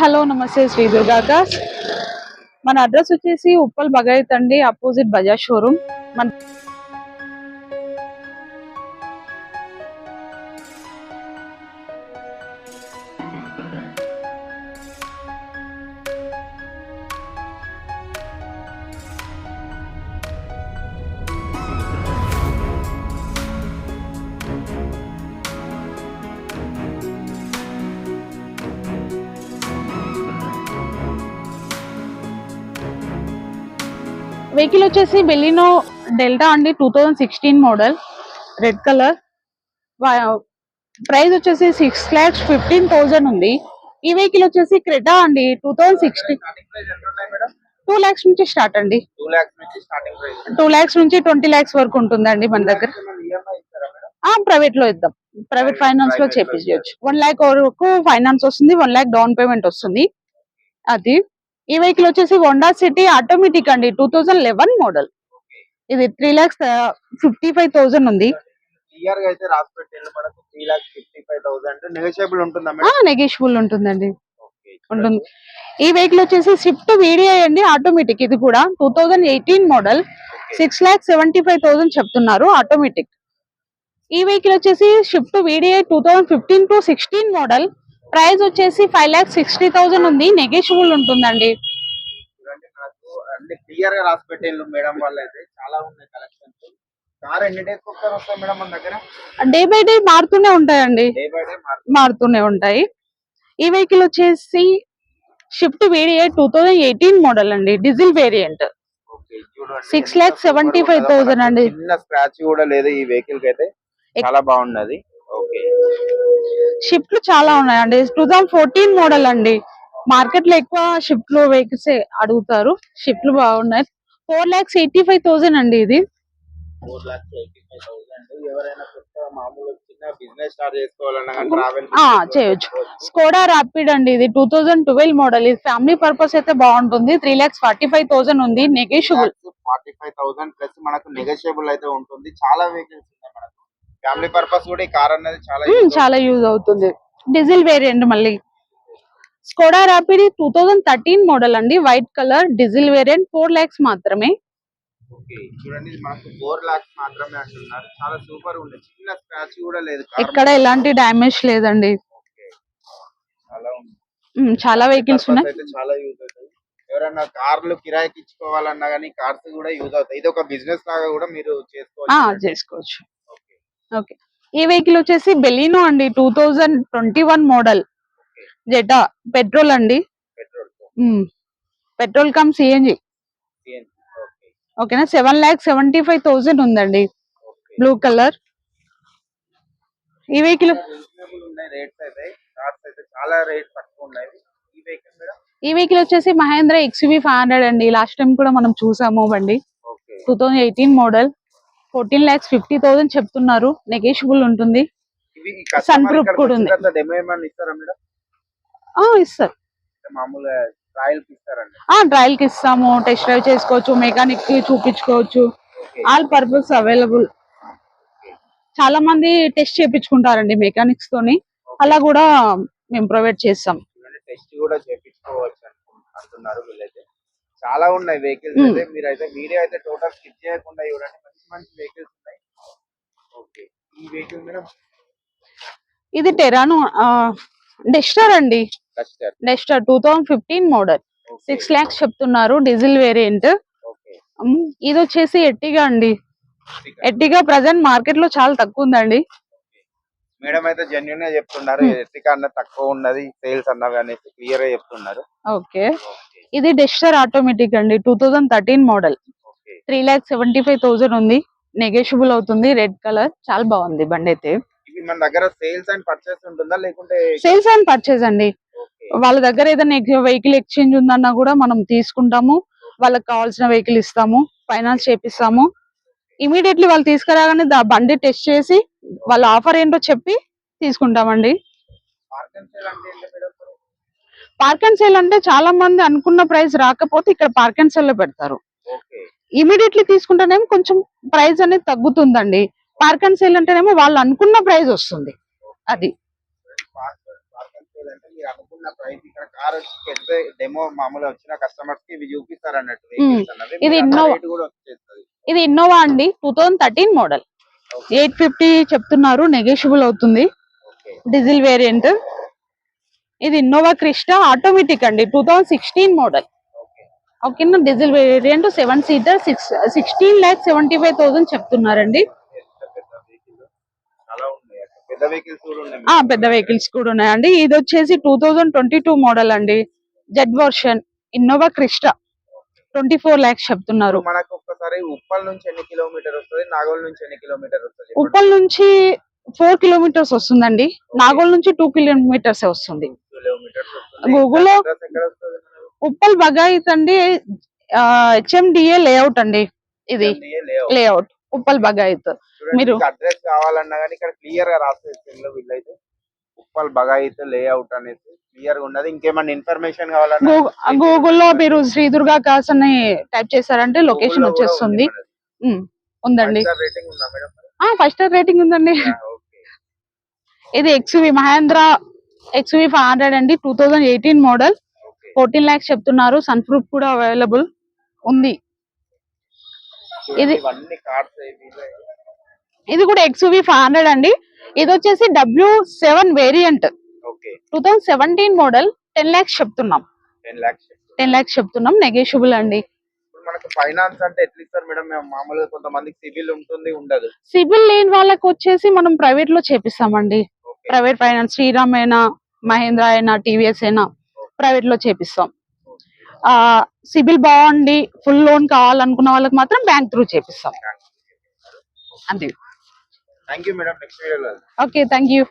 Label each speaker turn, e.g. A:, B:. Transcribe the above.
A: Hello నమస్తే Shri Durga cars. మన address వచ్చేసి ఉప్పల్ బగాయత్ అండి, అపోజిట్ బజాజ్ షోరూమ్. మన వెహికల్ వచ్చేసి బెలినో డెల్టా అండి, 2016 మోడల్, రెడ్ కలర్. ప్రైస్ వచ్చేసి 6,15,000 ఉంది. ఈ వెహికల్ వచ్చేసి క్రెటా అండి, 2016. 2 lakhs నుంచి స్టార్ట్ అండి. 2 lakhs నుంచి 20 lakhs వరకు ఉంటుందండి మన దగ్గర. ప్రైవేట్ లో ఇద్దాం, ప్రైవేట్ ఫైనాన్స్ లో చేపించవచ్చు. 1 lakh వరకు ఫైనాన్స్ వస్తుంది, 1 lakh డౌన్ పేమెంట్ వస్తుంది. అది ఈ వెహికల్ వచ్చేసి హోండా సిటీ ఆటోమేటిక్ అండి, 2011 మోడల్. ఇది 3,55,000 ఉంది. నెగోషియబుల్ ఉంటుందండి, ఉంటుంది. ఈ వెహికల్ వచ్చేసి స్విఫ్ట్ వీడియో అండి, ఆటోమేటిక్. ఇది కూడా 2018 మోడల్, 6,75,000 చెప్తున్నారు, ఆటోమేటిక్. ఈ వెహికల్ వచ్చేసి Swift video 2015 to 16 model. Price వచ్చేసి 5,60,000 ఉంది, నెగోషియబుల్ ఉంటుందండి.
B: క్లియర్ గా రాసి పెట్టేళ్ళు మేడం వాళ్ళు అయితే చాలా ఉన్నాయి కలెక్షన్స్. కార్ ఎన్ని డేస్ ఒకసారి వస్తాయి మేడం మన దగ్గర?
A: డే బై డే మారుతూనే ఉంటాయండి, మారుతూనే ఉంటాయి. ఈ వెహికల్ వచ్చేసి షిఫ్ట్ వేరియంట్ 2018 మోడల్ అండి, డీజిల్ వేరియంట్. 6,75,000 అండి.
B: చిన్న స్క్రాచ్ కూడా లేదు ఈ వెహికల్ కి అయితే, చాలా బాగున్నది. ఓకే,
A: షిఫ్ట్ చాలా ఉన్నాయండి, 2014 మోడల్ అండి. మార్కెట్ లో ఎక్కువ షిఫ్ట్ లో వెహికల్స్ అడుగుతారు, షిఫ్ట్ లు బాగున్నాయి. 4,85,000 అండి ఇది.
B: 4,85,000. ఎవరైనా మామూలు చిన్న బిజినెస్ స్టార్ట్ చేసుకోవాలన్నా
A: చేయొచ్చు. స్కోడా రాపిడ్ అండి, ఇది 2012 మోడల్. ఇది ఫ్యామిలీ పర్పస్ అయితే బాగుంటుంది. 3,45,000 ఉంది, నెగోషియబుల్.
B: 45,000 ప్లస్ మనకు నెగోషియబుల్ అయితే ఉంటుంది. చాలా వెహికల్స్ ఉన్నాయి మనకు, ఫ్యామిలీ పర్పస్ కూడా ఈ కార్ అనేది
A: చాలా యూజ్ అవుతుంది. డీజిల్ వేరియంట్ మళ్ళీ. స్కోడా రాపిడ్ 2013 మోడల్ అండి, white colour, diesel variant. 4 lakhs మాత్రమే.
B: చూడండి, మనకు 4 lakhs మాత్రమే అంటున్నారు. చాలా సూపర్ ఉంది, చిన్న స్క్రాచ్ కూడా లేదు,
A: ఇక్కడ ఎలాంటి డ్యామేజ్ లేదండి. చాలా వెహికల్స్ ఉన్నాయి,
B: చాలా యూజ్ అవుతాయి. ఎవరైనా కార్లు కిరాయికి ఇచ్చుకోవాలన్నా కానీ కార్స్ కూడా యూజ్ అవుతాయి. ఇది ఒక బిజినెస్ లాగా కూడా మీరు
A: చేసుకోవచ్చు. ఓకే, ఈ వెహికల్ వచ్చేసి బెలినో అండి, 2021 మోడల్, జెటా పెట్రోల్ అండి. Petrol come CNG. ఓకేనా, 7,75,000 ఉందండి, బ్లూ కలర్. ఈ వెహికల్ ఈ వెహికల్ వచ్చేసి మహేంద్ర XUV 500 అండి. లాస్ట్ టైం కూడా మనం చూసాము బండి. 2018 మోడల్, 14,50,000 చెప్తున్నారు, నెగోషియబుల్ ఉంటుంది. సన్ ప్రూఫ్ కూడా ఉంది. ఇస్తారు, ట్రయల్ కి ఇస్తాము, టెస్ట్ డ్రైవ్ చేసుకోవచ్చు, మెకానిక్ కి చూపించుకోవచ్చు. All purpose available. చాలా మంది టెస్ట్ చేయించుకుంటారండి మెకానిక్స్ తోని, అలా కూడా మేము ప్రొవైడ్ చేస్తాం.
B: టెస్ట్ కూడా చేయించుకోవచ్చు అంటున్నారు వీళ్ళైతే. చాలా ఉన్నాయి వెహికల్స్ అయితే, మీరైతే వీడియో అయితే టోటల్ స్కిప్ చేయకుండా చూడండి, మంచి మంచి వెహికల్స్ ఉన్నాయి. ఓకే, ఈ వెహికల్ మేడం
A: ఇది టెరానో డెస్టర్ అండి, డెస్టర్ 2015 మోడల్, 6 lakhs చెప్తున్నారు, డీజిల్ వేరియంట్. ఇది వచ్చేసి ఎర్టిగా అండి. ఎర్టిగా ప్రెసెంట్ మార్కెట్ లో చాలా తక్కువ ఉందండి.
B: మేడం అయితే జెన్యూన్ గా చెప్తున్నారు, ఎర్టిగా అన్న తక్కువ ఉన్నది సేల్స్ అన్న కానీ క్లియర్ గా చెప్తున్నారు.
A: ఓకే, ఇది డెస్టర్ ఆటోమేటిక్ అండి, 2013 మోడల్, 3,75,000 ఉంది, నెగోషియబుల్ అవుతుంది. రెడ్ కలర్, చాలా బాగుంది బండి అయితే.
B: మన దగ్గర సేల్స్ అండ్ పర్చేస్ ఉంటుందా లేకుంటే?
A: సేల్స్ అండ్ పర్చేస్ అండి. వాళ్ళ దగ్గర ఏదైనా వెహికల్ ఎక్స్చేంజ్ ఉందన్నా కూడా మనం తీసుకుంటాము, వాళ్ళకి కావాల్సిన వెహికల్ ఇస్తాము, ఫైనాన్స్ చేపిస్తాము. ఇమీడియట్లీ వాళ్ళు తీసుకురాగానే బండి టెస్ట్ చేసి వాళ్ళ ఆఫర్ ఏంటో చెప్పి తీసుకుంటామండి. పార్క్ అండ్ సేల్ అంటే చాలా మంది అనుకున్న ప్రైస్ రాకపోతే ఇక్కడ పార్క్ అండ్ సేల్ లో పెడతారు. ఇమీడియట్లీ తీసుకుంటేనేమో కొంచెం ప్రైస్ అనేది తగ్గుతుందండి. పార్క్ అండ్ సేల్ అంటేనేమో వాళ్ళు అనుకున్న ప్రైస్ వస్తుంది. అది
B: లేదంటే మీరు అనుకున్న ప్రైస్ ఇక్కడ కార్ వచ్చి డెమో మామూలుగా వచ్చిన కస్టమర్స్ కి ఇవి చూపిస్తారు అన్నట్టు vehicles అన్నవి.
A: ఇది
B: మీరు అంత
A: Innova.
B: rate కూడా వచ్చేస్తుంది.
A: ఇది ఇన్నోవా అండి 2013 మోడల్ 850 చెప్తున్నారు, నెగోషియబుల్ అవుతుంది.
B: Okay
A: diesel variant. ఇది ఇన్నోవా క్రిస్టా ఆటోమేటిక్ అండి 2016 మోడల్.
B: ఓకే
A: ఓకేనా, డీజిల్ వేరియంట్ 7 సీటర్ 16,75,000 చెప్తున్నారండి.
B: ఎంత పెద్ద వెహికల్ చాలా ఉన్నాయి అక్కడ. పెద్ద వెహికల్స్ కూడా ఉన్నాయి.
A: పెద్ద వెహికల్స్ కూడా ఉన్నాయండి. ఇది వచ్చేసి 2022 మోడల్ అండి, Z version Innova Crysta 24 lakhs చెప్తున్నారు.
B: ఇప్పుడు మనకు ఒక్కసారి ఉప్పల్ నుంచి ఎన్ని కిలోమీటర్ వస్తుంది, నాగోల్ నుంచి ఎన్ని కిలోమీటర్ వస్తుంది?
A: ఉప్పల్ నుంచి 4 kilometers వస్తుందండి, నాగోల్ నుంచి 2 kilometers వస్తుంది.
B: కిలోమీటర్స్
A: Google లో
B: అడ్రస్ ఎక్కడ వస్తుంది మనకు?
A: ఉప్పల్ బగాయిత్ అండి, HMDA లేఅవుట్ అండి, ఇది
B: లేఅవుట్.
A: లేఅవుట్ ఉప్పల్ బగాయిత్. మీరు
B: అడ్రస్ కావాలన్నా కానీ ఇక్కడ క్లియర్ గా రాసేసి వీళ్ళైతే ఉప్పల్ బగాయిత్ లేఅవుట్ అనేది క్లియర్ గా ఉన్నది. ఇంకేమన్నా ఇన్ఫర్మేషన్ కావాలన్నా
A: గూగుల్లో మీరు శ్రీ దుర్గా కార్స్ అని టైప్ చేశారంటే లొకేషన్ వచ్చేస్తుంది. ఉందండి,
B: రేటింగ్ ఉందా మేడం?
A: 5 star రేటింగ్ ఉందండి.
B: ఓకే
A: ఇది XUV మహేంద్ర XUV 500 అండి 2018 మోడల్,
B: ఓకే
A: 14 lakhs చెప్తున్నారు. సన్ ప్రూఫ్ కూడా అవైలబుల్ ఉంది. ఇది
B: ఇవన్నీ కార్స్
A: ఇది కూడా XUV 500 అండి. ఇది వచ్చేసి W7 variant
B: okay
A: 2017 model, 10 lakhs చెప్తున్నాం.
B: 10 lakhs
A: చెప్తున్నాం, నెగోషియబుల్ అండి.
B: ఇప్పుడు మనకు ఫైనాన్స్ అంటే ఎట్లా ఇస్తారు మేడం? మేము మామూలుగా కొంతమందికి సిబిల్ ఉంటుంది, ఉండదు.
A: సిబిల్ లేని వాళ్ళకి వచ్చేసి మనం ప్రైవేట్ లో చేపిస్తామండి.
B: ఓకే
A: ప్రైవేట్ ఫైనాన్స్ శ్రీరామ్ అయినా మహేంద్ర అయినా టీవీఎస్ అయినా ప్రైవేట్ లో చేపిస్తాం. సిబిల్ బాగుండి ఫుల్ లోన్ కావాలనుకున్న వాళ్ళకి మాత్రం బ్యాంక్ త్రూ చేపిస్తాం అంతే.
B: Thank you madam. నెక్స్ట్ వీడియోలో
A: ఓకే, థ్యాంక్ యూ.